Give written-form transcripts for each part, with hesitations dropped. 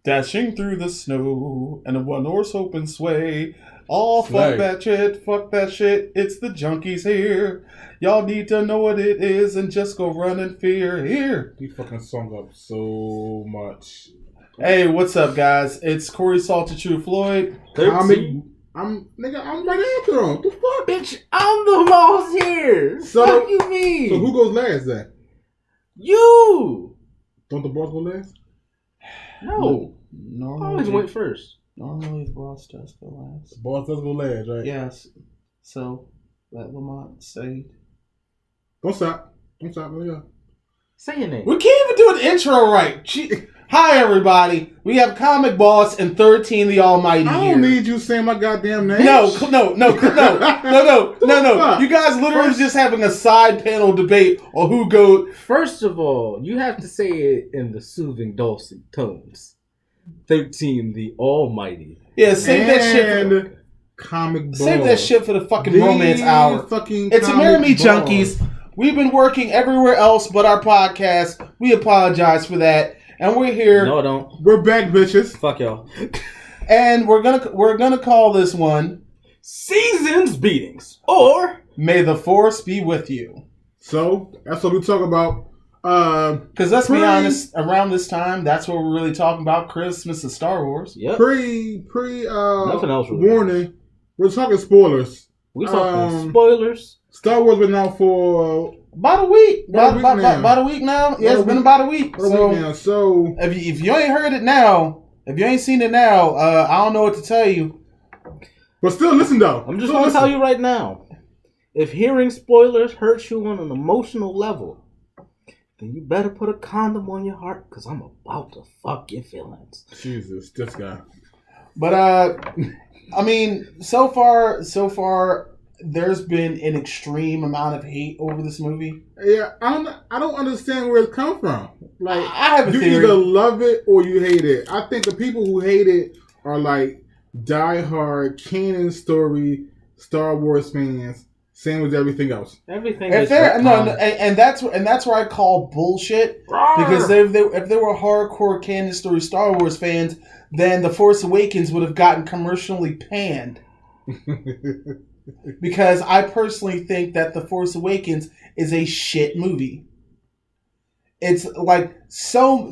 Dashing through the snow and a one-horse open sway. Oh, Slay. fuck that shit, it's the junkies here. Y'all need to know what it is and just go run in fear. Here. He fucking sung up so much. Hey, what's up, guys? It's Corey Salter True Floyd. I'm right after him. What the fuck? Bitch, I'm the boss here. So- Fuck you mean? So who goes last then? You. Don't the boss go last? No. I Normally, always went first. normally the boss does go The last. boss does go last, right? Yes. So, let Lamont say. Don't stop. Don't stop. Yeah. Say your name. We can't even do an intro right. Hi, everybody. We have Comic Boss and 13 the Almighty I here. don't need you saying my goddamn name. No. You guys literally First- just having a side panel debate on who goes. First of all, you have to say it in the soothing, dulcet tones. 13, the Almighty. Yeah, save that shit. And comic boss. Save that shit for the fucking The romance hour. Fucking It's comic Amerime boss. Junkies. We've been working everywhere else but our podcast. We apologize for that, and we're here, No, I don't. We're back, bitches. Fuck y'all. and we're gonna call this one Seasons beatings. Or "May the Force Be with You." So that's what we talk about. Because let's be Pre- honest, around this time, that's what we're really talking about: Christmas and Star Wars. yep. Pre Nothing else really. warning. We're talking spoilers. We talking um, spoilers. Star Wars been out for About a week. About a week now. About a week now. Yeah, About it's a been week. about a week. what a So week now. So if you ain't heard it now, if you ain't seen it now, I don't know what to tell you. but still listen though. I'm just Still going to listen. tell you right now. If hearing spoilers hurts you on an emotional level, then you better put a condom on your heart, because I'm about to fuck your feelings. Jesus, this guy. But I mean, so far, there's been an extreme amount of hate over this movie. Yeah, I don't understand where it come from. Like I have a you theory. either love it or you hate it. I think the people who hate it are like diehard canon story Star Wars fans. Same with everything else. Everything If is they're retconned. and that's where I call bullshit, because if they were hardcore canon story Star Wars fans, then The Force Awakens would have gotten commercially panned. Because I personally think that The Force Awakens is a shit movie. It's like so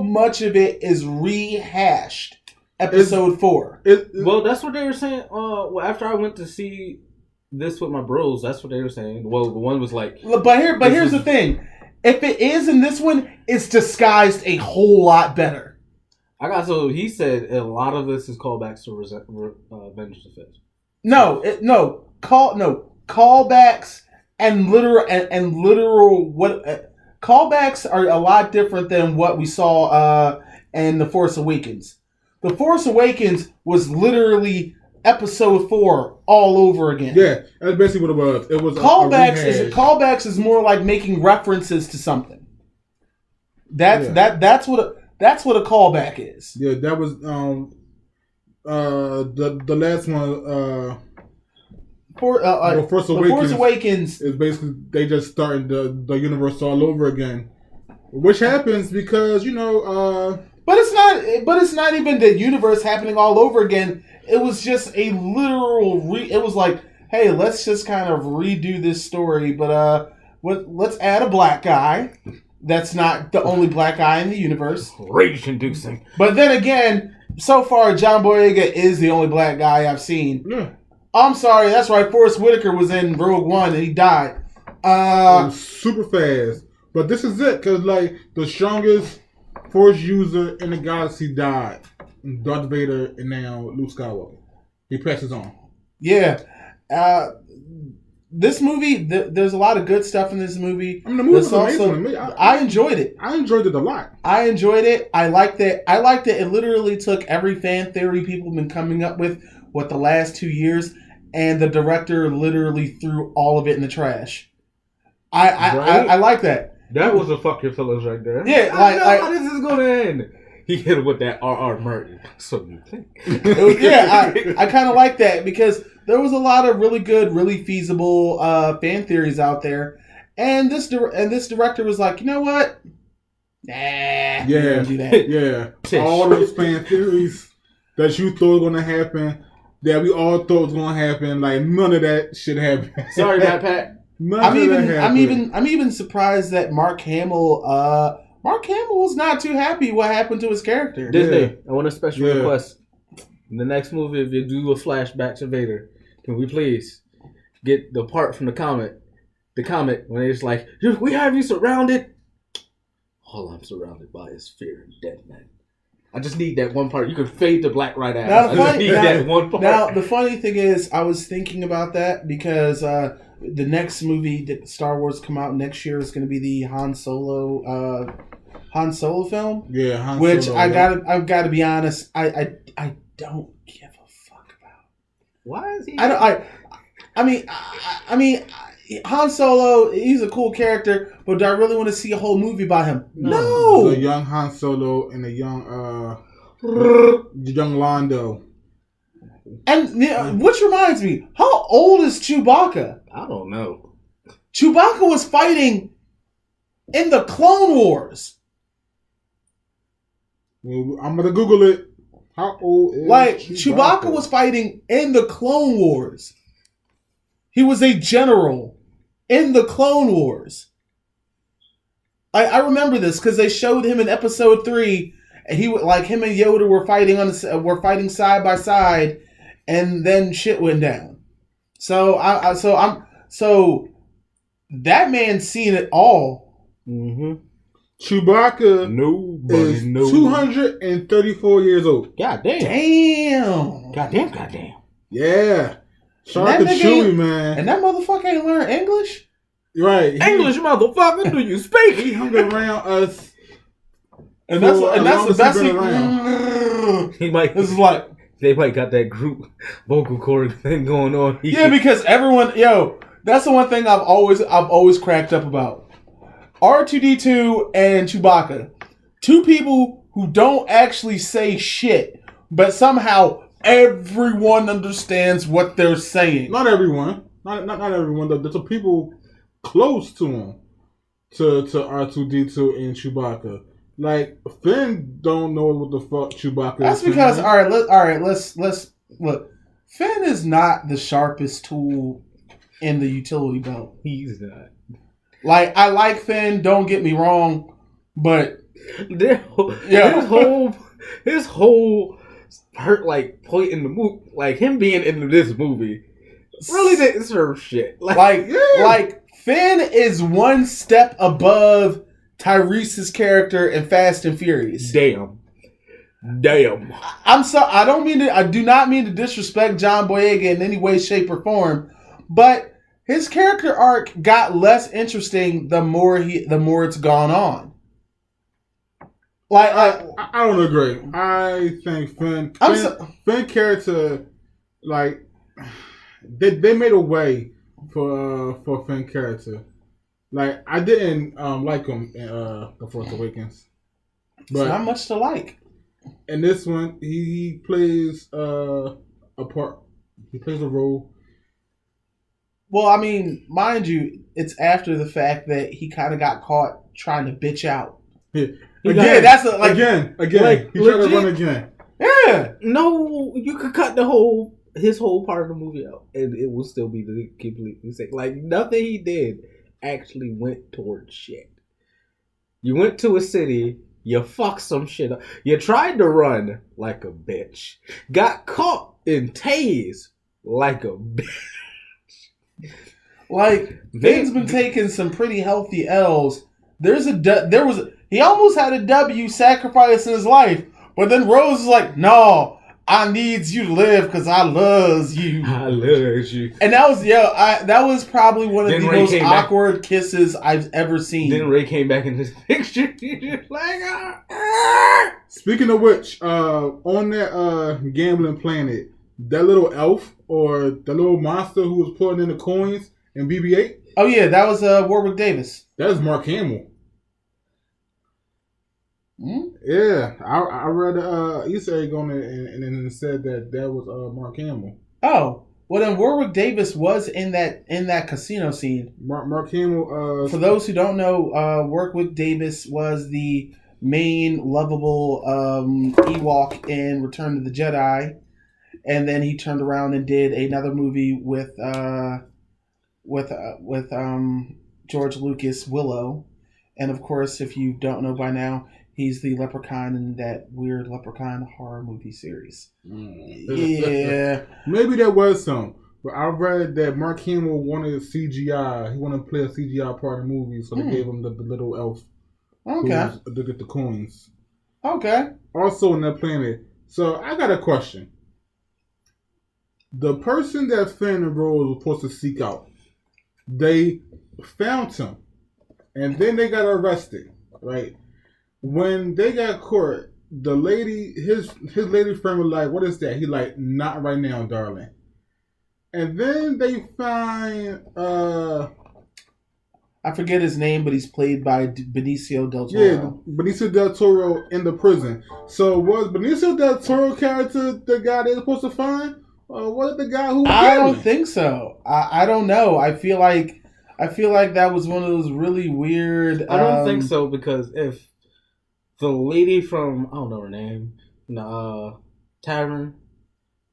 much of it is rehashed. Episode 4. Well, that's what they were saying. Well, after I went to see this with my bros, that's what they were saying. Well, the one was like, But here's the thing: if it is in this one, it's disguised a whole lot better. he said a lot of this is callbacks to Avengers of Fifth. Callbacks and literal what callbacks are a lot different than what we saw in The Force Awakens. The Force Awakens was literally Episode 4 all over again. Yeah, that's basically what it was. It was Callbacks is more like making references to something. That's what a callback is. Yeah, that was the last one. Force The Force Awakens is basically they just starting the universe all over again, which happens because But it's not even the universe happening all over again. It was just a literal. It was like, hey, let's just kind of redo this story, but let's add a black guy. That's not the only black guy in the universe. Rage-inducing. But then again, so far, John Boyega is the only black guy I've seen. Yeah. I'm sorry, that's right. Forrest Whitaker was in Rogue One and he died. It was super fast. But this is it, because like the strongest Force user in the galaxy died. Darth Vader and now Luke Skywalker. He passes on. Yeah. This movie, there's a lot of good stuff in this movie. I mean, the movie was There's amazing. I enjoyed it. I enjoyed it a lot. I enjoyed it. I liked it. It literally took every fan theory people have been coming up with the last 2 years, and the director literally threw all of it in the trash. I like that. That was a fuck your feelings right there. Yeah, I know how this is gonna end. He hit him with that R.R. Martin. So you think? I kind of like that because there was a lot of really good, really feasible fan theories out there, and this director was like, you know what? Nah, Nah, we Yeah, don't do that. yeah. Tish. All those fan theories that you thought were gonna happen, that we all thought was gonna happen, like none of that shit happened. Sorry, Matt Pat. None I'm of that even happened. surprised that Mark Hamill was not too happy what happened to his character. Disney, I want a special Yeah. request. In the next movie, if you do a flashback to Vader, can we please get the part from the comic when it's like, we have you surrounded. All I'm surrounded by is fear and dead men. I just need that one part. You can fade to black right after. Now, I just need that one part. Now, the funny thing is, I was thinking about that because the next movie that Star Wars come out next year is going to be the Han Solo film. Yeah, Han Which Solo, I've got to be honest, I don't give a fuck about. Why is he? I mean, Han Solo, he's a cool character, but do I really want to see a whole movie about him? No. The young Han Solo and the young Lando. And which reminds me, how old is Chewbacca? I don't know. Chewbacca was fighting in the Clone Wars. Well, I'm gonna Google it. How old is Chewbacca was fighting in the Clone Wars. He was a general in the Clone Wars. I remember this because they showed him in Episode 3, and him and Yoda were fighting side by side, and then shit went down. So that man's seen it all. Mm-hmm. Chewbacca Nobody is knows. 234 years old. God damn. Damn. Yeah. Shout out to And that nigga Chewie, ain't- man. And that motherfucker ain't learn English? Right. English motherfucker, do you He speak? hung around us. And that's For the as best long as thing. he's been He might. This is like, They might got that group vocal cord thing going on. yeah, because everyone, that's the one thing I've always cracked up about. R2D2 and Chewbacca, two people who don't actually say shit, but somehow everyone understands what they're saying. Not everyone. Not everyone. There's some people close to him. To R2D2 and Chewbacca. Like, Finn don't know what the fuck Chewbacca That's is. because saying. let's look. Finn is not the sharpest tool in the utility belt. He's not. Like, I like Finn, don't get me wrong, but His whole hurt point in the movie, like him being in this movie, really didn't serve shit. Like Finn is one step above Tyrese's character in Fast and Furious. Damn. I do not mean to disrespect John Boyega in any way, shape, or form, but his character arc got less interesting the more it's gone on. I don't agree. I think Finn character, like, they made a way for Finn character. Like, I didn't like him in The Force Awakens, It's not much to like. in this one he plays a part. He plays a role. Well, I mean, mind you, it's after the fact that he kind of got caught trying to bitch out. Again, He he tried to run again. Yeah. No, you could cut his whole part of the movie out, and it will still be the completely same. Like, nothing he did actually went towards shit. You went to a city, you fucked some shit up. You tried to run like a bitch, got caught and tased like a bitch. Like, Finn's been taking some pretty healthy L's. He almost had a W sacrificing his life, but then Rose was like, "No, I needs you to live because I loves you." I love you. And that was probably one of Then the Ray most came back. awkward kisses I've ever seen. Then Ray came back in his picture. He's just like, Speaking of which, on that gambling planet, that little elf or the little monster who was putting in the coins in BB-8, Oh yeah, that was Warwick Davis. that is Mark Hamill. Hmm? Yeah, I read Easter egg on it, and then it said that was Mark Hamill. Oh, well then Warwick Davis was in that casino scene. Mark Hamill. For those who don't know, Warwick Davis was the main lovable Ewok in Return of the Jedi, and then he turned around and did another movie with George Lucas, Willow, and of course, if you don't know by now, he's the Leprechaun in that weird Leprechaun horror movie series. Yeah, Maybe there was some, but I read that Mark Hamill wanted a CGI. He wanted to play a CGI part of the movie, so they gave him the little elf. okay, To get the coins. okay. Also on that planet. So I got a question. The person that Finn and Rose was supposed to seek out, they found him, and then they got arrested. Right when they got caught, the lady, his lady friend was like, "What is that?" He like, "Not right now, darling." And then they find I forget his name, but he's played by Benicio del Toro. yeah, Benicio del Toro in the prison. So was Benicio del Toro character the guy they're supposed to find? Or was it the guy who was I don't gambling? think so. I don't know. I feel like that was one of those really weird. I don't think so, because if the lady from, I don't know her name, the tavern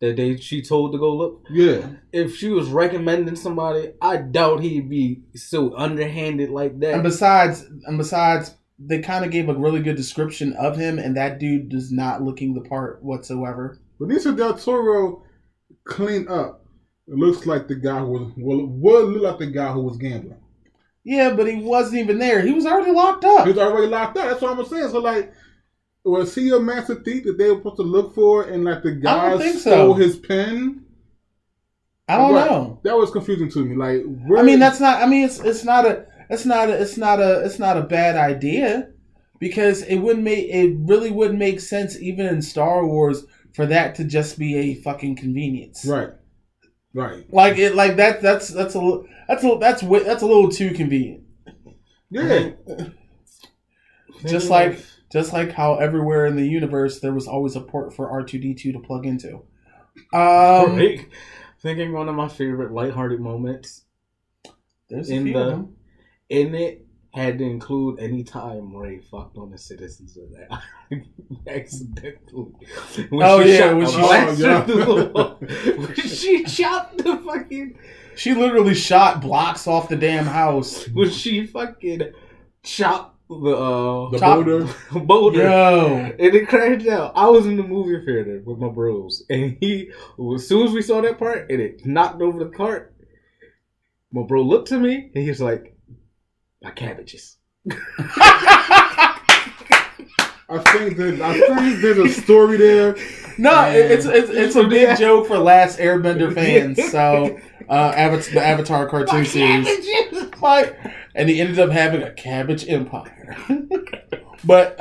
that she told to go look, Yeah. if she was recommending somebody, I doubt he'd be so underhanded like that. And besides, they kind of gave a really good description of him, and that dude is not looking the part whatsoever. Benicio del Toro cleaned up. It looks like the guy who would look like the guy who was gambling. Yeah, but he wasn't even there. He was already locked up. He was already locked up. That's what I'm saying. So like, was he a master thief that they were supposed to look for, and like the I guy don't think stole so. his pen? I don't Right. know. That was confusing to me. Like, I mean, that's not. I mean, it's not a bad idea, because it really wouldn't make sense even in Star Wars for that to just be a fucking convenience. right. That's a little too convenient. Yeah. Just like how everywhere in the universe there was always a port for R2D2 to plug into. Right. Thinking one of my favorite lighthearted moments There's a few of them. in it had to include any time Ray fucked on the citizens of that accidentally. When she shot the fucking. She literally shot blocks off the damn house. When she fucking shot the Top- boulder. Yo. And it crashed out. I was in the movie theater with my bros, and as soon as we saw that part, and it knocked over the cart, my bro looked to me, and he was like, "My cabbages." I think there's a story there. No, it's a big joke for Last Airbender fans. So, the Avatar cartoon series. Like, and he ended up having a cabbage empire. But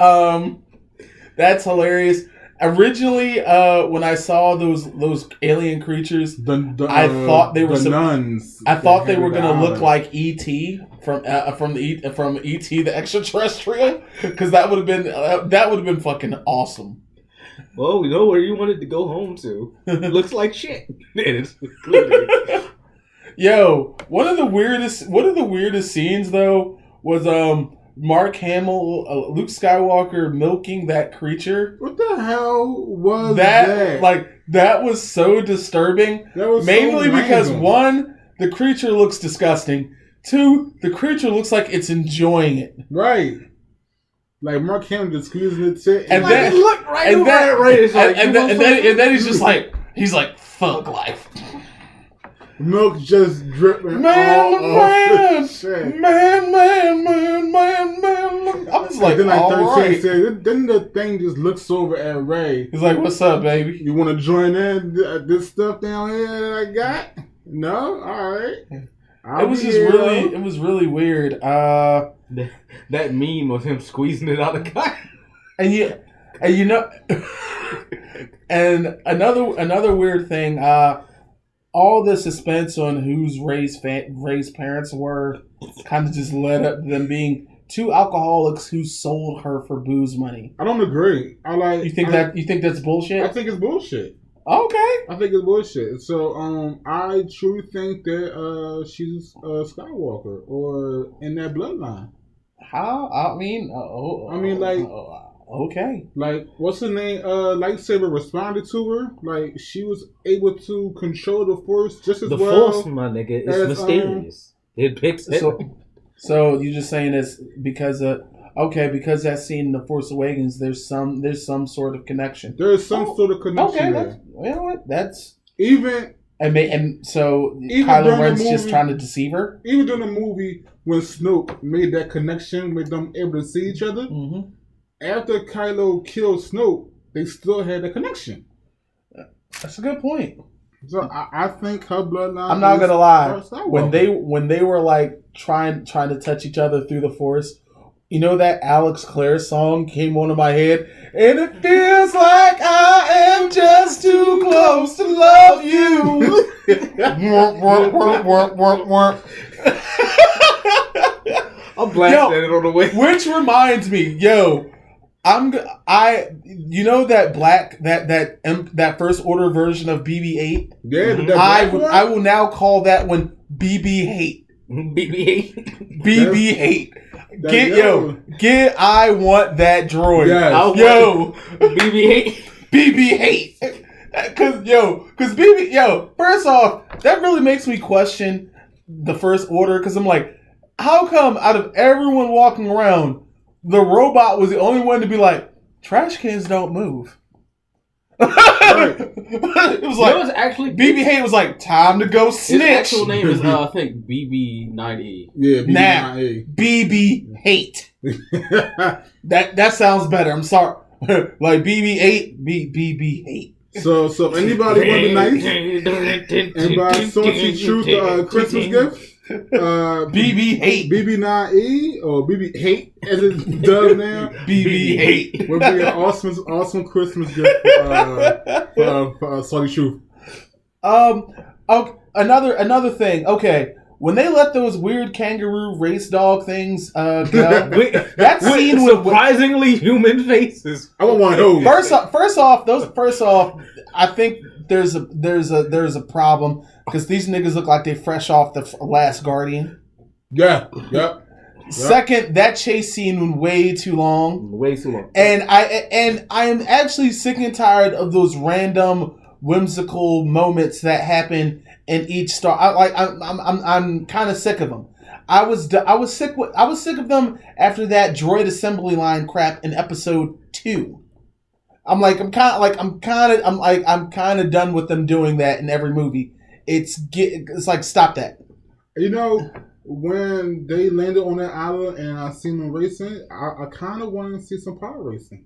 that's hilarious. Originally, when I saw those alien creatures, I thought they were the nuns. I thought they were gonna look island. like E.T. from E.T. the extraterrestrial, because that would have been fucking awesome. Well, we know where you wanted to go home to. It looks like shit. Yo, one of the weirdest scenes though was Mark Hamill, Luke Skywalker milking that creature. What the hell was That like that was so disturbing. That was mainly so because random. 1, the creature looks disgusting. 2, the creature looks like it's enjoying it. Right. Like Mark Hamill just squeezing its tit. And like, then- It looked right and over then- it, right? It's like, and then he's just like thug life. milk just dripping Man. all over shit. Man. I was like, And then like all 13 right. said, then the thing just looks over at Ray. He's like, what's up, baby? You want to join in this stuff down here that I got? No, all right. It was really weird. that meme of him squeezing it out of the car. And you know, and another weird thing. All the suspense on whose Ray's parents were kind of just led up to them being 2 alcoholics who sold her for booze money. I don't agree. You think that's bullshit? I think it's bullshit. Okay. I think it's bullshit. So, I truly think that she's a Skywalker or in that bloodline. How? I mean, okay. Like, what's her name? Lightsaber responded to her. Like, she was able to control the Force just as The well. Force, my nigga, is as, mysterious. It picks it. So you're just saying it's because because that scene in The Force Awakens, there's some sort of connection. There's some sort of connection there. You know what? That's even. So Even Kylo Ren's just trying to deceive her. Even during the movie, when Snoke made that connection, made them able to see each other. Mm-hmm. After Kylo killed Snoke, they still had a connection. That's a good point. So I think her bloodline. I'm not gonna lie. When they were like trying to touch each other through the Force, you know that Alex Clare song came onto my head, and it feels like I am just too close to love you. I'm blasting it on the way. Which reminds me, you know that First Order version of BB-8. Yeah, I will now call that one BB-Hate. BB-8. BB-Hate. I want that droid. Yes. BB-8. BB-Hate. Cause first off, that really makes me question the First Order, because I'm like, how come out of everyone walking around, the robot was the only one to be like, trash cans don't move? Right. It was like, it was actually BB-Hate was like, time to go snitch. His actual name is I think BB-9E. Yeah, BB-9E. BB-Hate. That sounds better. I'm sorry. Like BB-8, BB-Hate. So anybody want the nice? Anybody Salty Truth Christmas gift? BB-Hate. BB-9E or BB-Hate as it's dubbed now. BB-Hate. Would be an awesome Christmas gift for Salty Truth. Okay, another thing. Okay, when they let those weird kangaroo race dog things go, that scene with surprisingly human faces. I want one of those. First off, I think there's a problem because these niggas look like they fresh off the Last Guardian. Yeah. Yep. Second, that chase scene was way too long. And I am actually sick and tired of those random whimsical moments that happen in each Star. I'm kind of sick of them. I was sick of them after that droid assembly line crap in Episode 2. I'm kind of done with them doing that in every movie. It's like, stop that. You know, when they landed on that island and I seen them racing, I kind of wanted to see some power racing.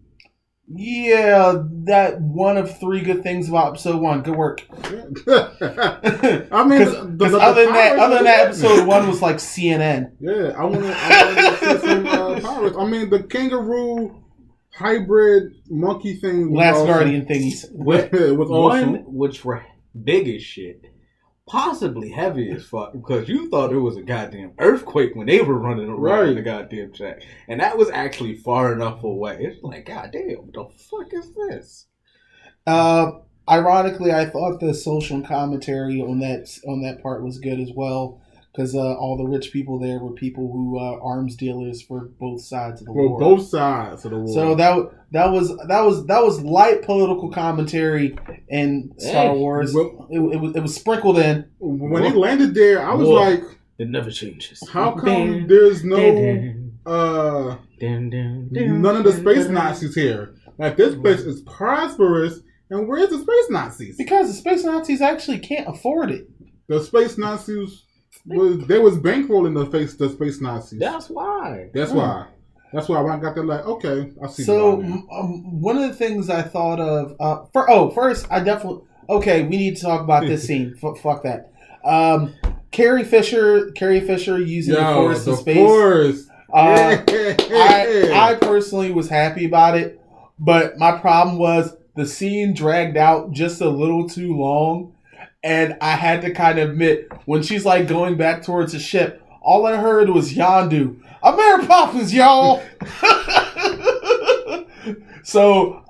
Yeah, that one of 3 good things about Episode 1. Good work. I mean, because other than that, Episode 1 was like CNN. Yeah, I want to see some power racing. I mean, the kangaroo hybrid monkey thing. Last Guardian thingies. It was awesome. One which were big as shit. Possibly heavy as fuck, because you thought it was a goddamn earthquake when they were running around in the goddamn track. And that was actually far enough away. It's like, goddamn, what the fuck is this? Ironically, I thought the social commentary on that part was good as well, because all the rich people there were people who arms dealers for both sides of the war. Both sides of the war. So that was light political commentary in Star Wars. It was sprinkled in. When they landed there, I was like, it never changes. How come there's no none of the space Nazis here? Like, this place is prosperous, and where's the space Nazis? Because the space Nazis actually can't afford it. The space Nazis was bankrolling the space Nazis. That's why. That's why when I got there, like, okay, I see. So one of the things I thought of first I definitely we need to talk about this scene. Fuck that. Carrie Fisher using the Force in space. Force. I personally was happy about it, but my problem was the scene dragged out just a little too long. And I had to kind of admit, when she's like going back towards the ship, all I heard was Yondu. I'm Mary Poppins, y'all. So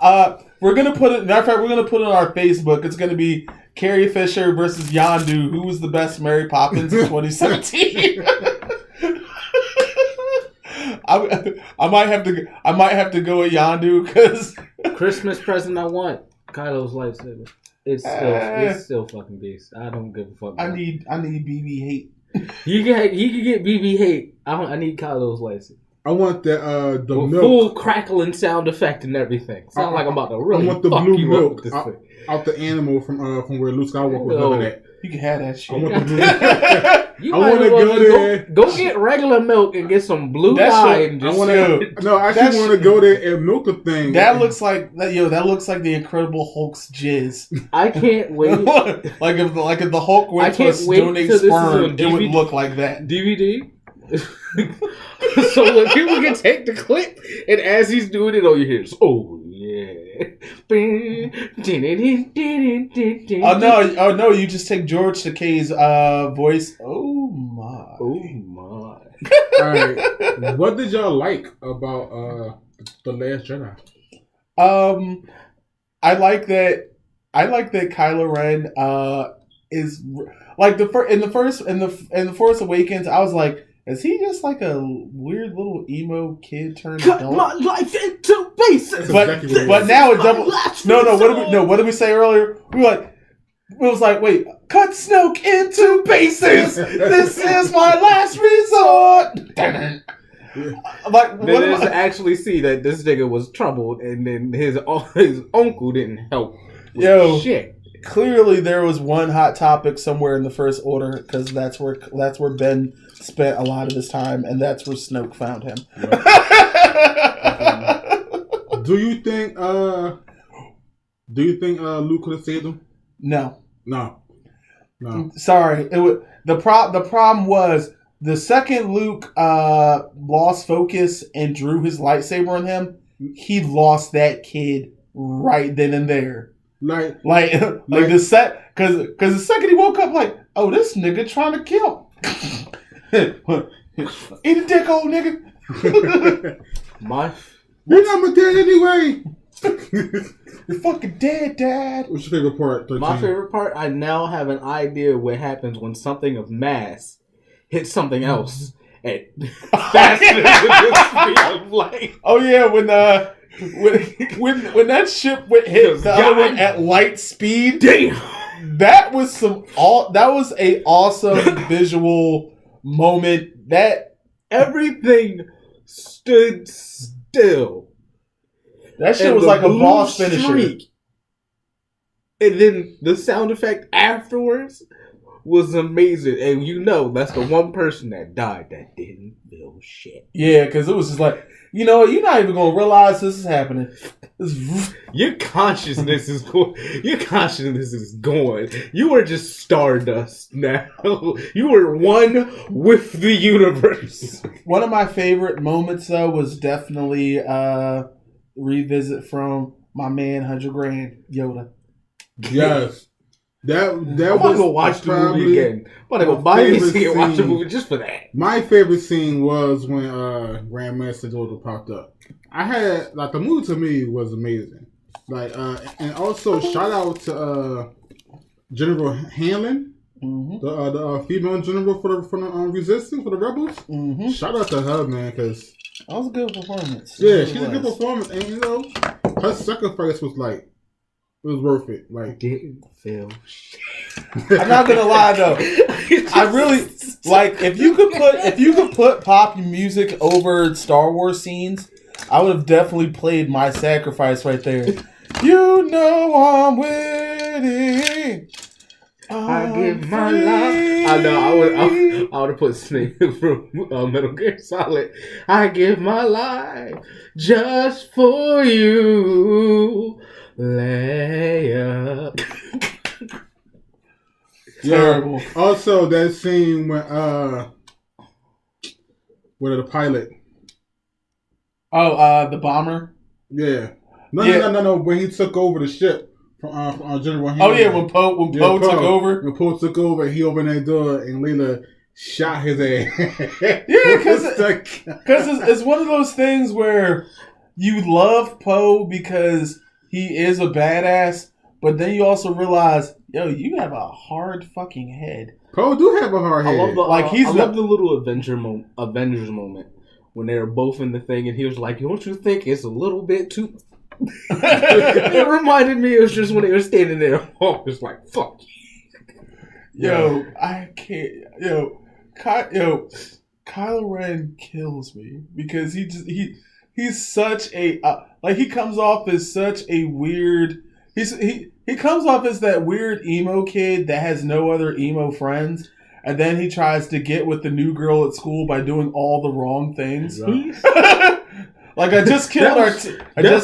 we're gonna put it. Matter of fact, we're gonna put it on our Facebook. It's gonna be Carrie Fisher versus Yondu. Who was the best Mary Poppins in 2017? I might have to go with Yondu because Christmas present I want Kylo's lightsaber. It's still fucking beast. I don't give a fuck. I need BB hate. He can get BB hate. I need Kylo's lightsaber. I want the With milk. full crackling sound effect and everything. Sound like I'm about to really I want the fuck blue you up milk with this thing. out the animal from where Luke Skywalker was living at. You can have that shit. I want the blue. You I might wanna as well go just there. Go get regular milk and get some blue That dye shit- and I just want to. No, I That actually want to go there and milk the thing. That looks like the Incredible Hulk's jizz. I can't wait. like if the Hulk went I to can't a wait donate till this is sperm, on it would DVD. look like that. DVD. So when people can take the clip, and as he's doing it, all you hear is, "Oh yeah." Oh no! You just take George Takei's voice. Oh my! Oh my! All right. What did y'all like about the Last Jedi? I like that. I like that Kylo Ren is like in the Force Awakens. I was like, is he just like a weird little emo kid turned Cut adult? my life into pieces. That's exactly what it But is. now it double. No. What did we say earlier? We were like, it was like, wait, cut Snoke into pieces. This is my last resort. Like, Then what is am I- actually see that this nigga was troubled, and then his uncle didn't help. with Yo. shit. Clearly, there was one hot topic somewhere in the First Order because that's where Ben spent a lot of his time, and that's where Snoke found him. Do you think Luke could have saved him? No. No. Sorry, the problem was the second Luke lost focus and drew his lightsaber on him. He lost that kid right then and there. Like the set because the second he woke up, like, oh, this nigga trying to kill. Eat a dick, old nigga. My You're not my dad anyway. You're fucking dead, Dad. What's your favorite part? 13? My favorite part, I now have an idea what happens when something of mass hits something else at faster than the speed of light. Oh yeah, when that ship hit the other one at light speed. Damn. That was a awesome visual moment. That Everything stood still. shit And was the like a blue boss finisher. streak. And then the sound effect afterwards was amazing. And you know, that's the one person that died that didn't feel shit. Yeah, because it was just like, you know, you're not even gonna realize this is happening. Your consciousness is going. Your consciousness is going. You are just stardust now. You are one with the universe. One of my favorite moments though was definitely revisit from my man 100 Grand Yoda. Yes. That I'm gonna go watch the movie again. I'm gonna go buy me a favorite ticket and watch the scene. movie just for that. My favorite scene was when Grandmaster Yoda popped up. I had the movie to me was amazing. And also shout out to General Hanlon, Mm-hmm. the female general for the Resistance, for the Rebels. Mm-hmm. Shout out to her, man, because That was a good performance. yeah, It she did a good was. performance, and you know, her sacrifice was it was worth it. Didn't feel shit. I'm not gonna lie though. I really like if you could put pop music over Star Wars scenes, I would have definitely played My Sacrifice right there. You know I'm winning. I give my life. I know. I would have put Snake from Metal Gear Solid. I give my life just for you, Leia. Terrible. Yeah. Also, that scene when with the pilot. Oh, the bomber. Yeah. Yeah. No. When he took over the ship from General Hanlon. Oh yeah, when Poe took over. When Poe took over, he opened that door and Layla shot his ass. Yeah, because it's one of those things where you love Poe because he is a badass, but then you also realize, yo, you have a hard fucking head. Poe do have a hard I head. love the Like, I love the little Avengers moment when they were both in the thing, and he was like, "Don't you think it's a little bit too?" It reminded me. It was just when they were standing there. Oh, it's like fuck. Yo, I can't. Kylo Ren kills me because he's such a like he comes off as such a weird. He comes off as that weird emo kid that has no other emo friends, and then he tries to get with the new girl at school by doing all the wrong things. Like I just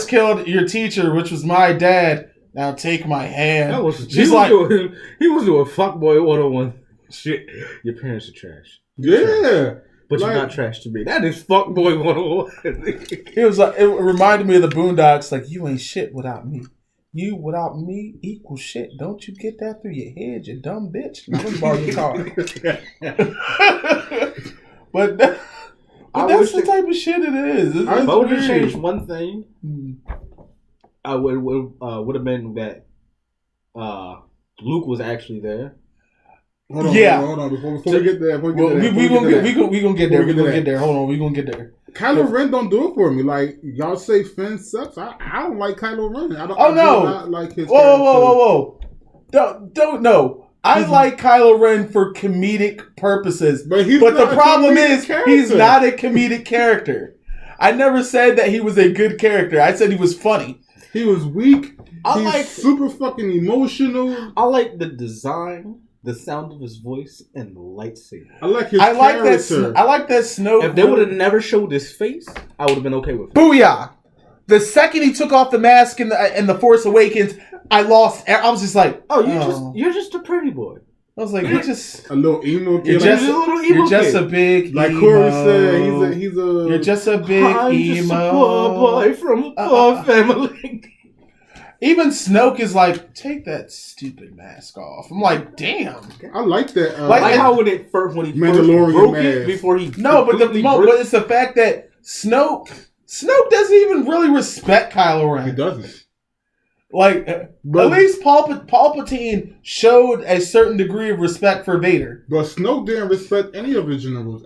killed your teacher, which was my dad. Now take my hand. He was doing fuckboy 101 shit. Your parents are trash. Yeah. But you're not trash to me. That is fuckboy 101. It was like, it reminded me of the Boondocks. Like, you ain't shit without me. You without me equals shit. Don't you get that through your head, you dumb bitch? Now let me borrow your car. But that's the type of shit it is. I would have changed one thing. I would have been that Luke was actually there. Hold on. Before we get there, we gonna get there. Hold on, we gonna get there. Kylo Ren don't do it for me. Like y'all say, Finn sucks. I don't like Kylo Ren. I do not like his. Whoa! Don't know. I like Kylo Ren for comedic purposes, but the problem is he's not a comedic character. I never said that he was a good character. I said he was funny. He was weak. He's super fucking emotional. I like the design, the sound of his voice, and the lightsaber. I like his character. I like that Snoke. If they would have never showed his face, I would have been okay with it. Booyah! The second he took off the mask in the Force Awakens, I was just like, you're just a pretty boy. I was like, you're just a little emo kid. You're just a big like emo. Corey said, he's a. You're just a big I'm emo. Just a poor boy from a poor family. Even Snoke is like, take that stupid mask off. I'm like, damn. I like that. Like how when he first broke it before he but it's the fact that Snoke doesn't even really respect Kylo Ren. He doesn't. Like, at least Palpatine showed a certain degree of respect for Vader. But Snoke didn't respect any of his generals.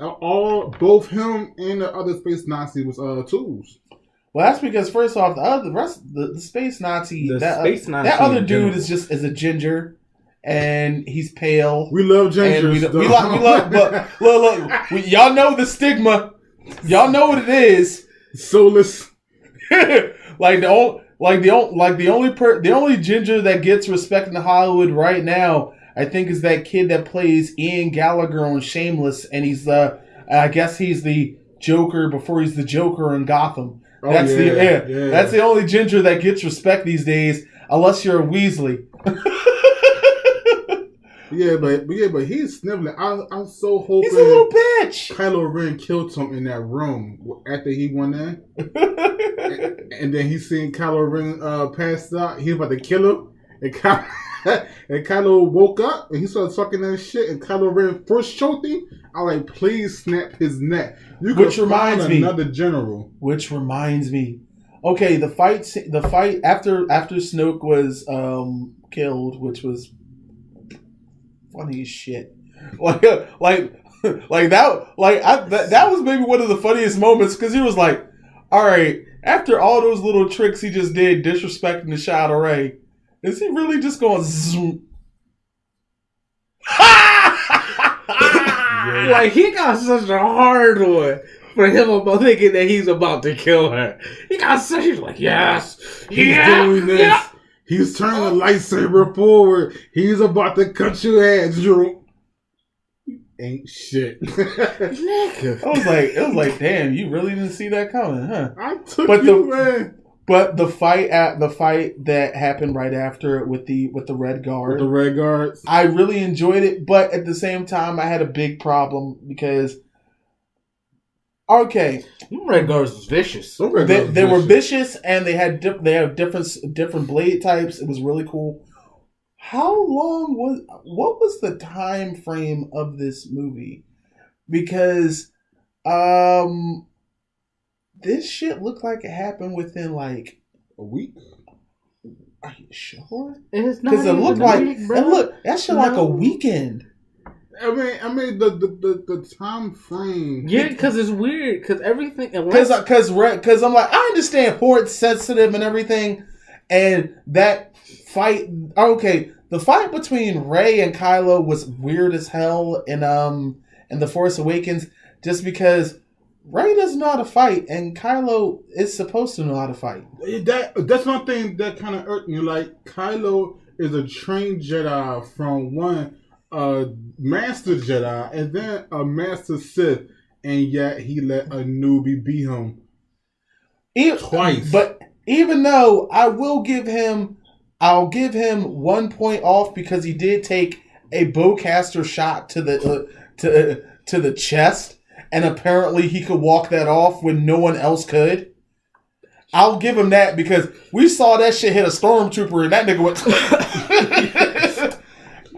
Both him and the other space Nazi was tools. Well, that's because first off, the space Nazi, that other dude is a ginger, and he's pale. We love gingers. We love, but look, y'all know the stigma. Y'all know what it is. Soulless. The only ginger that gets respect in Hollywood right now, I think, is that kid that plays Ian Gallagher on Shameless, and I guess he's the Joker before he's the Joker in Gotham. That's the only ginger that gets respect these days, unless you're a Weasley. but he's sniveling. I'm so hoping he's a little bitch. Kylo Ren killed him in that room after he went in, and then he seen Kylo Ren pass out. He was about to kill him, and Kylo woke up and he started talking that shit. And Kylo Ren first choked him. I'm like, please snap his neck. Which reminds me, another general. Which reminds me, okay, the fight after Snoke was killed, which was funny as shit. That was maybe one of the funniest moments because he was like, all right, after all those little tricks he just did disrespecting the Shadow Ray, is he really just going zoom? Like he got such a hard one for him about thinking that he's about to kill her. He's like, yes, he's doing this. Yeah. He's turning the lightsaber forward. He's about to cut your head, Drew. Ain't shit. It was like, damn, you really didn't see that coming, huh? I took man. But the fight that happened right after it with the Red Guard. With the Red Guards. I really enjoyed it, but at the same time I had a big problem because Red Guards was vicious. They were vicious and they have different blade types. It was really cool. What was the time frame of this movie? Because this shit looked like it happened within like a week. Are you sure? Because it looked like that shit like a weekend. I mean the time frame. Yeah, because it's weird. Because everything. Because I'm like, I understand Hort's sensitive and everything, and that fight. Okay, the fight between Rey and Kylo was weird as hell in The Force Awakens, just because Rey doesn't know how to fight, and Kylo is supposed to know how to fight. That's one thing that kind of irked me. Like, Kylo is a trained Jedi from one Master Jedi and then a Master Sith, and yet he let a newbie beat him twice. But even though I'll give him 1 point off because he did take a bowcaster shot to the chest, and apparently he could walk that off when no one else could. I'll give him that because we saw that shit hit a stormtrooper and that nigga went.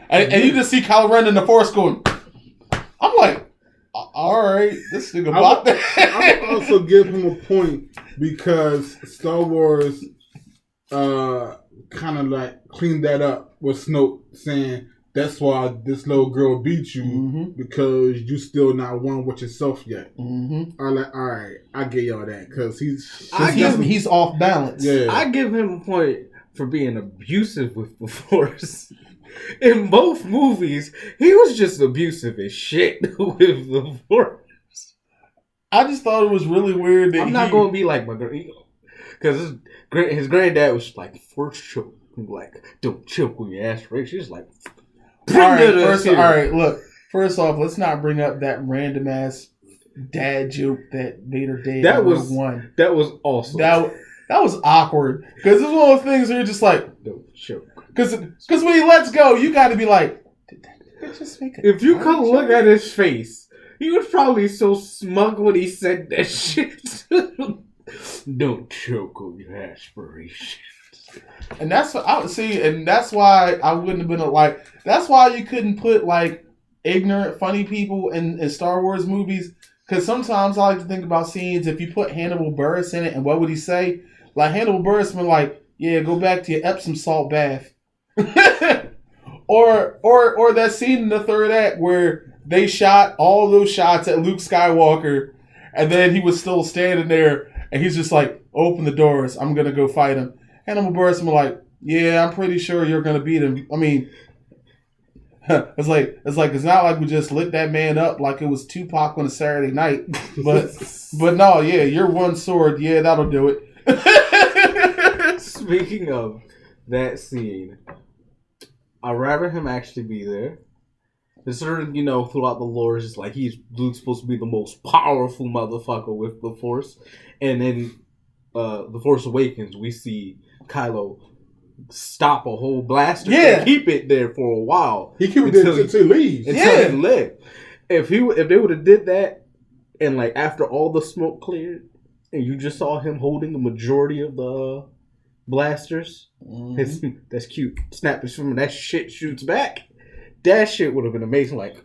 and you just see Kylo Ren in the Force going. I'm like, all right, this nigga bought that. I would also give him a point because Star Wars kind of like cleaned that up with Snoke saying that's why this little girl beat you because you still not one with yourself yet. I'm like, all right, I get y'all that because he's off balance. Yeah. I give him a point for being abusive with the Force. In both movies, he was just abusive as shit with the Force. I just thought it was really weird that I'm not going to be like my because his granddad was like, Force choke. Like, don't choke with your aspirations. He's like, all right, look. First off, let's not bring up that random ass dad joke that Vader did. That was one. That was awesome. That was awkward because it's one of those things where you're just like, don't choke. Because when he lets go, you got to be like, did that just make it? If you could look at his face, he was probably so smug when he said that shit. Don't choke on your aspirations. And that's what I see, and that's why I wouldn't have been like. That's why you couldn't put like ignorant, funny people in Star Wars movies. Because sometimes I like to think about scenes. If you put Hannibal Buress in it, and what would he say? Like Hannibal Buress been like, "Yeah, go back to your Epsom salt bath," or that scene in the third act where they shot all those shots at Luke Skywalker, and then he was still standing there, and he's just like, "Open the doors. I'm gonna go fight him." Hannibal Buress was like, "Yeah, I'm pretty sure you're gonna beat him." I mean, it's not like we just lit that man up like it was Tupac on a Saturday night, but no, yeah, you're one sword, yeah, that'll do it. Speaking of that scene, I'd rather him actually be there. Considering, throughout the lore, it's just like Luke's supposed to be the most powerful motherfucker with the Force, and then The Force Awakens, we see Kylo stop a whole blaster and keep it there for a while. He keep it there until he leaves. Until he left. If they would have did that, and like after all the smoke cleared, and you just saw him holding the majority of the blasters, that's cute. Snap his finger, that shit shoots back. That shit would have been amazing. Like,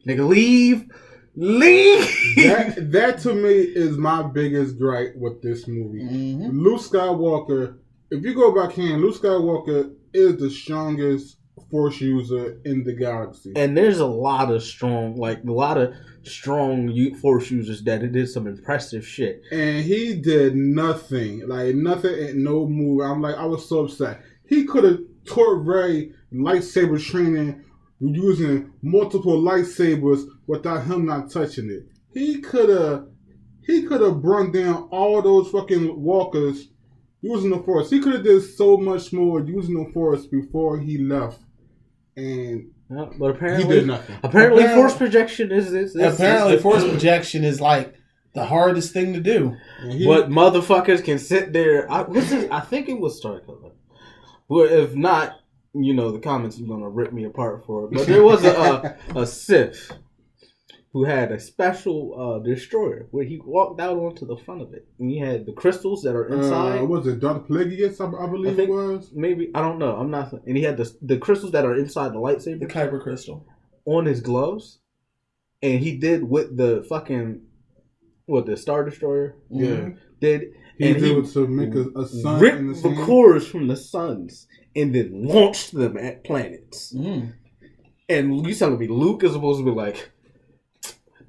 nigga, leave. That to me is my biggest gripe with this movie. Luke Skywalker, if you go back in, Luke Skywalker is the strongest Force user in the galaxy. And there's a lot of strong Force users that did some impressive shit. And he did nothing and no move. I was so upset. He could have taught Rey lightsaber training using multiple lightsabers without him not touching it. He could have brought down all those fucking walkers using the Force. He could have did so much more using the Force before he left. And but apparently he did nothing. Apparently force projection is this. Apparently force projection is like the hardest thing to do. But motherfuckers can sit there. I think it was Starkiller. But if not, the comments are gonna rip me apart for it. But there was a Sith who had a special destroyer where he walked out onto the front of it, and he had the crystals that are inside. Was it Darth Plagueis? I believe it was. Maybe, I don't know. I'm not. And he had the crystals that are inside the lightsaber, the Kyber crystal, on his gloves, and he did with the fucking the Star Destroyer. Yeah, did. He did to make a sun. Ripped the cores from the suns and then launched them at planets. And you telling me Luke is supposed to be like,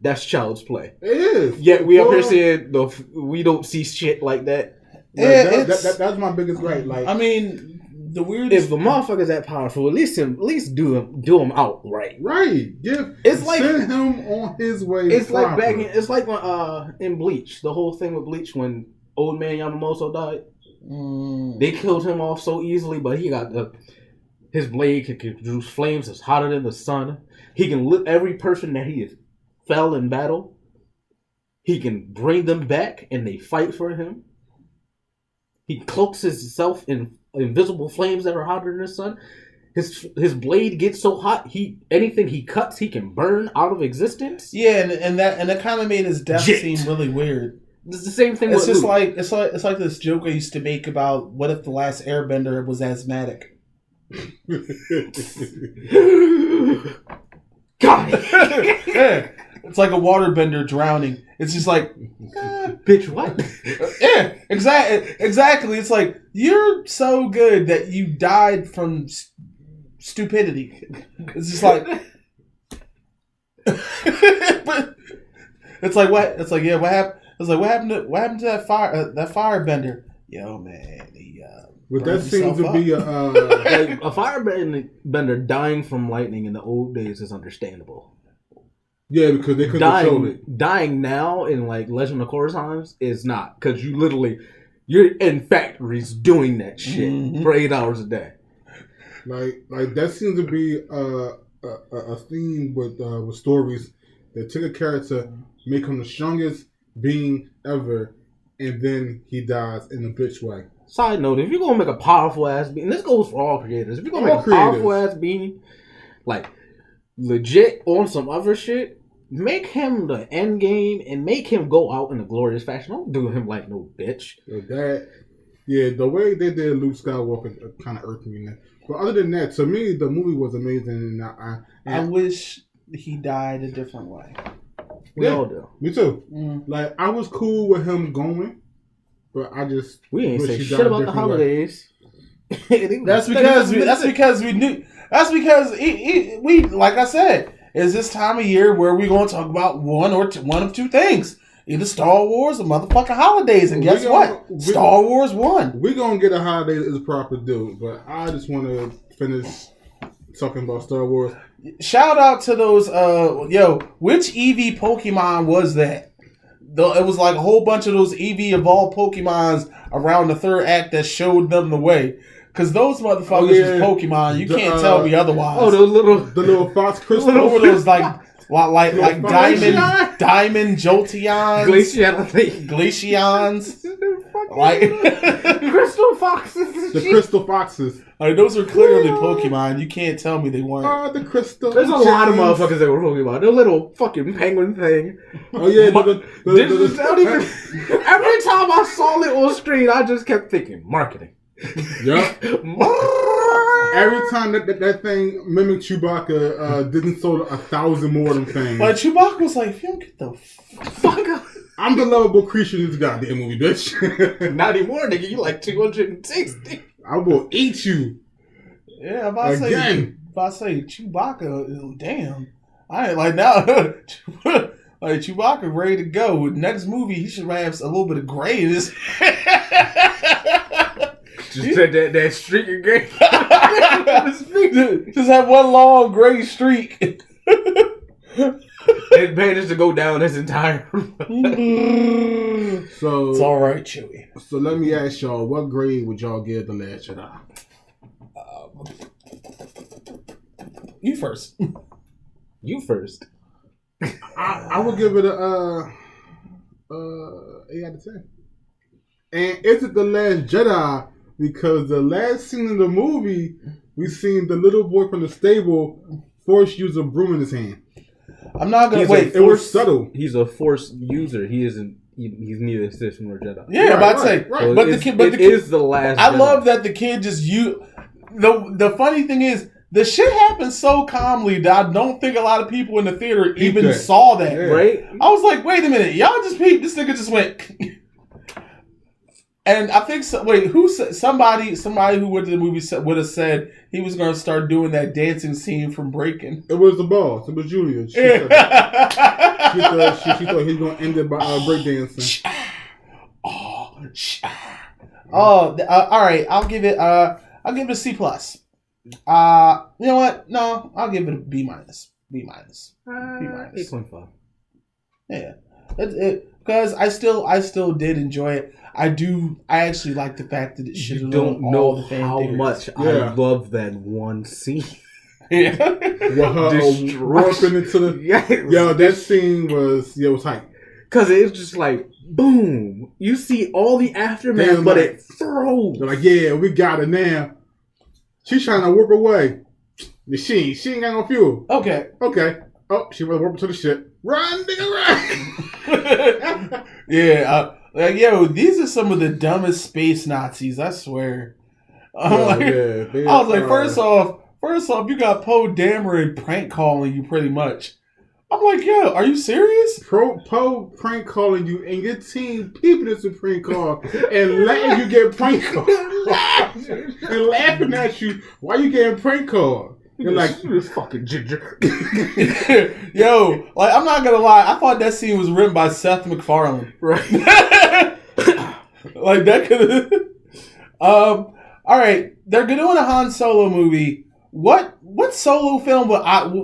that's child's play. It is. Yet we up here saying we don't see shit like that. Like, that's my biggest gripe. Like, I mean, the weirdest. If the motherfucker's that powerful, at least do him out right. right. It's like send him on his way. It's proper. like it's like when in Bleach, the whole thing with Bleach when old man Yamamoto died. They killed him off so easily, but he got his blade can produce flames that's hotter than the sun. He can lift every person that he fell in battle. He can bring them back and they fight for him. He cloaks himself in invisible flames that are hotter than the sun. His blade gets so hot, anything he cuts, he can burn out of existence. Yeah, and that kind of made his death seem really weird. It's the same thing. It's with just Luke. it's like this joke I used to make about what if the last Airbender was asthmatic. God, Yeah, it's like a waterbender drowning. It's just like, bitch, what? yeah, exactly. It's like you're so good that you died from stupidity. It's just like, but it's like what? It's like yeah, what happened? It's like what happened to that firebender? Yo, man, he but that seems to be a firebender dying from lightning in the old days is understandable. Yeah, because they couldn't control it. Dying now in like Legend of Korra times is not, because you're in factories doing that shit for 8 hours a day. Like that seems to be a theme with stories that take a character, make him the strongest being ever, and then he dies in a bitch way. Side note: if you're gonna make a powerful ass being, this goes for all creators. If you're gonna make a powerful ass being, like legit on some other shit, make him the end game and make him go out in a glorious fashion. Don't do him like no bitch. The way they did Luke Skywalker kind of irked me. But other than that, to me, the movie was amazing, and I wish he died a different way. We all do. Me too. Like I was cool with him going, but we ain't say shit about the holidays. That's because we knew. That's because we like I said, is this time of year where we gonna talk about one of two things. Either Star Wars or motherfucking holidays. And guess what? Star Wars won. We're going to get a holiday that is proper due. But I just want to finish talking about Star Wars. Shout out to those, which Eevee Pokemon was that? It was like a whole bunch of those Eevee evolved Pokemons around the third act that showed them the way. Because those motherfuckers was Pokemon. You can't tell me otherwise. Oh, the little Fox Crystal. Those like diamond Jolteons, Glaceons, like Crystal Foxes. The Crystal Foxes. Like those are clearly Pokemon. You can't tell me they weren't. The Crystal. There's a lot of motherfuckers that were Pokemon. The little fucking penguin thing. Oh yeah. Every time I saw it on screen, I just kept thinking marketing. Yep. Every time that thing mimicked Chewbacca, didn't sold 1,000 more of them things. But Chewbacca was like, "You get the fuck up." I'm the lovable creature in this goddamn movie, bitch. Not anymore, nigga. You like 260. I will eat you. Yeah, if I say Chewbacca, damn. I ain't like now. Like Chewbacca ready to go. Next movie, he should have a little bit of gray in his. Just said that streak of gray. Just have one long gray streak. It managed to go down his entire. So it's all right, Chewie. So let me ask y'all, what grade would y'all give The Last Jedi? You first. You first. I would give it a 8 out of 10. And is it The Last Jedi? Because the last scene in the movie, we seen the little boy from the stable Force use a broom in his hand. I'm not gonna wait. It was subtle. He's a Force user. He isn't. He's neither Sith nor Jedi. Yeah, I'm about to say. Right. So but the kid is the last. I Jedi. love that the kid just The funny thing is, the shit happened so calmly that I don't think a lot of people in the theater even saw that. Yeah. Right? I was like, wait a minute, y'all just peeped. This nigga just went. And I think who said somebody who went to the movie would have said he was going to start doing that dancing scene from Breaking. It was the boss. It was Julia. She thought he was going to end it by breakdancing. All right. I'll give it a C plus. You know what? No, I'll give it a B minus. B minus. 8.5. Yeah, because I still did enjoy it. I actually like the fact that it should. You don't know how much I love that one scene. Yeah, warping into the yo. That scene was hype. Cause it's just like boom, you see all the aftermath, but it throws. They're like, yeah, we got it now. She's trying to warp away. She ain't got no fuel. Okay. Oh, she was warping to the ship. Run, nigga, run! Yeah. Like, yo, these are some of the dumbest space Nazis, I swear. I was like, first off, you got Poe Dameron prank calling you pretty much. I'm like, yo, are you serious? Poe prank calling you and your team peeping at the prank call and letting you get prank called. And laughing at you while you getting prank called. You're like, this fucking ginger. Yo, like, I'm not gonna lie, I thought that scene was written by Seth MacFarlane. Right. Like, that could all right, they're doing a Han Solo movie. What Solo film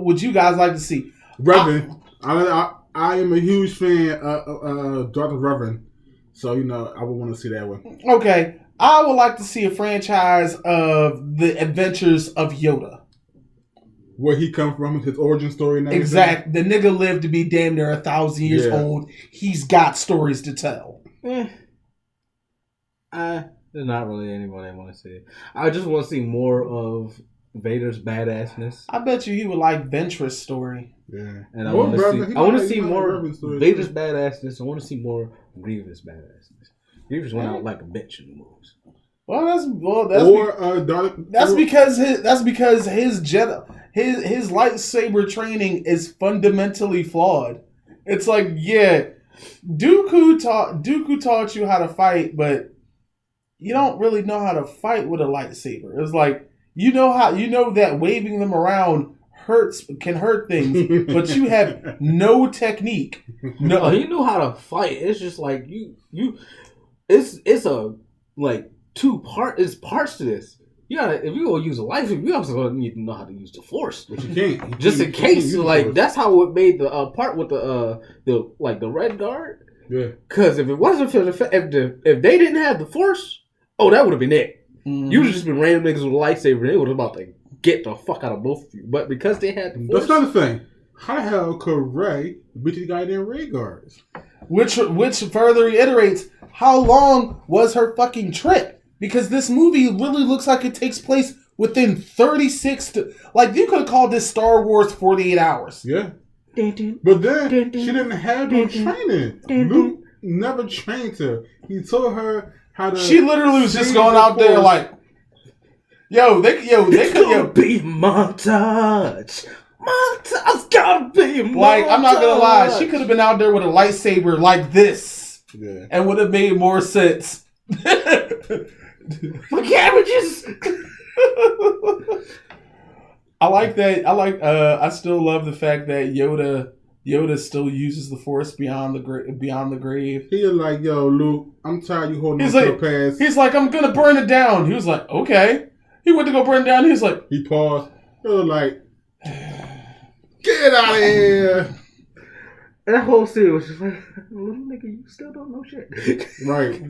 would you guys like to see? Revan. I am a huge fan of Dr. Revan. So, I would want to see that one. Okay. I would like to see a franchise of the adventures of Yoda. Where he come from, his origin story and everything. Exactly. The nigga lived to be damn near 1,000 years old. He's got stories to tell. There's not really anyone I want to see. I just want to see more of Vader's badassness. I bet you he would like Ventress' story. Yeah. And I want to see more Vader's badassness. I want to see more Grievous badassness. Grievous went out like a bitch in the movies. That's because his his lightsaber training is fundamentally flawed. It's like, yeah, Dooku taught you how to fight, but you don't really know how to fight with a lightsaber. It's like you know that waving them around can hurt things, but you have no technique. No, you know how to fight. It's just like it's a like it's parts to this. You gotta, if you gonna use a lightsaber, you also gonna need to know how to use the Force. But you can't. Just in case, like that's how it made the part with the Red Guard. Yeah. Because if it wasn't for if they didn't have the Force, that would have been it. Mm-hmm. You would have just been random niggas with a lightsaber, and they would have about to get the fuck out of both of you. But because they had the Force, that's another thing. How the hell could Rey beat the goddamn Red Guards? Which further reiterates how long was her fucking trip? Because this movie really looks like it takes place within 36 to... Like, you could have called this Star Wars 48 hours. Yeah. But then, she didn't have no training. Luke never trained her. He told her how to... She literally was just going out there like... They could be montage. Montage gotta be montage. Like, I'm not gonna lie. She could have been out there with a lightsaber like this. Yeah. And would have made more sense. My cabbages. I like that. I still love the fact that Yoda still uses the Force beyond the grave. He was like, yo, Luke, I'm tired of you holding on to the past. He's like, I'm gonna burn it down. He was like, okay. He went to go burn it down. He was like, he paused. He was like, get out of here. That whole scene was just like, little nigga, you still don't know shit. Right.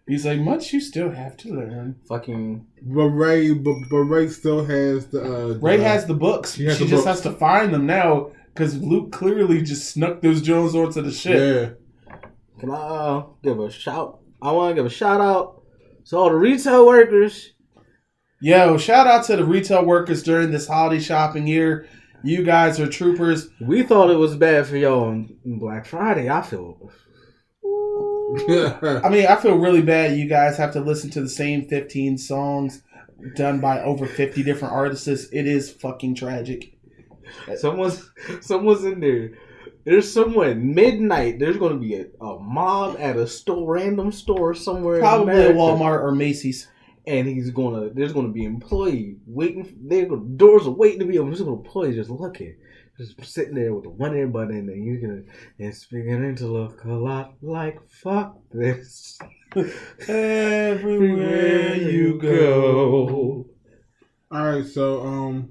He's like, much you still have to learn. Fucking. But Rey still has the. Rey has the books. She just has to find them now because Luke clearly just snuck those Jones onto the ship. Yeah. Can I give a shout? I want to give a shout out to all the retail workers. Yo, shout out to the retail workers during this holiday shopping year. You guys are troopers. We thought it was bad for y'all on Black Friday. I feel. I mean, I feel really bad. You guys have to listen to the same 15 songs done by over 50 different artists. It is fucking tragic. Someone's in there There's somewhere at midnight. There's going to be a mob at a random store somewhere. Probably in at America. Walmart or Macy's. And there's gonna be an employee waiting. Doors are waiting to be open. There's an employee just looking, just sitting there with a one ear bud in, and it's beginning to look a lot like fuck this. Everywhere you go. All right, so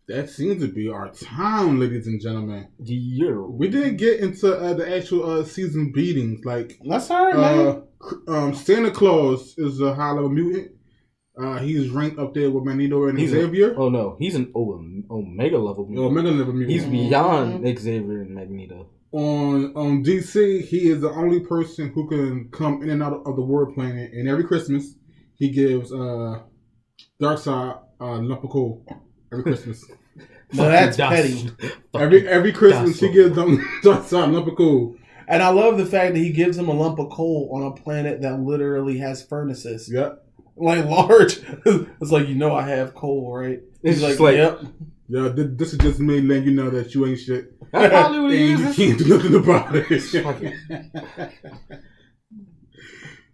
that seems to be our time, ladies and gentlemen. We didn't get into the actual season beatings. Like, that's all right, man. Santa Claus is a high level mutant. He's ranked up there with Magneto and Xavier. Oh no, he's an Omega level mutant. Omega level mutant. He's beyond Xavier and Magneto. On DC, he is the only person who can come in and out of the World Planet. And every Christmas, he gives Darkseid a lump of coal. Every Christmas. No, that's petty. Every Christmas, he gives them Darkseid a lump of coal. And I love the fact that he gives him a lump of coal on a planet that literally has furnaces. Yep. Like large. It's like, I have coal, right? It's He's like, yep. Yeah, this is just me letting you know that you ain't shit. That's probably what he and uses. you can't do nothing about it.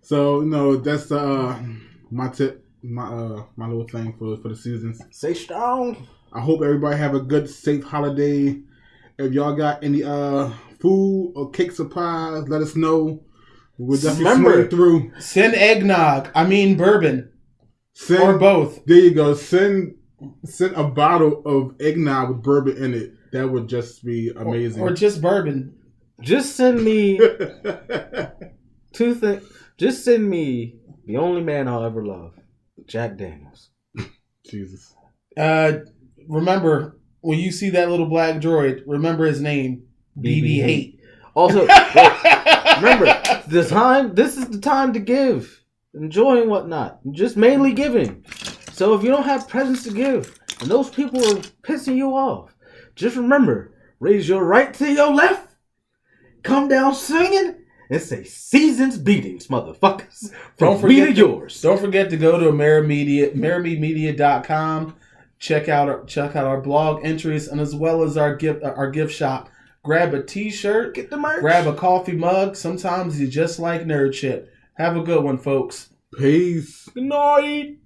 So, that's my tip, my little thing for the seasons. Stay strong. I hope everybody have a good, safe holiday. If y'all got any food or cake supplies, let us know. We'll definitely smooth through. Send eggnog. I mean bourbon. Or both. There you go. Send a bottle of eggnog with bourbon in it. That would just be amazing. Or just bourbon. Just send me two things. Just send me the only man I'll ever love, Jack Daniels. Jesus. Remember, when you see that little black droid, remember his name, BB-8. Also, remember, this is the time to give. Enjoy and whatnot. Just mainly giving. So if you don't have presents to give, and those people are pissing you off, just remember, raise your right to your left, come down swinging, and say, seasons beatings, motherfuckers. From me to yours. Don't forget to go to AmeriMedia.com. Check out our blog entries, and as well as our gift shop. Grab a t-shirt, Get the merch. grab a coffee mug. Sometimes you just like nerd shit. Have a good one, folks. Peace. Good night.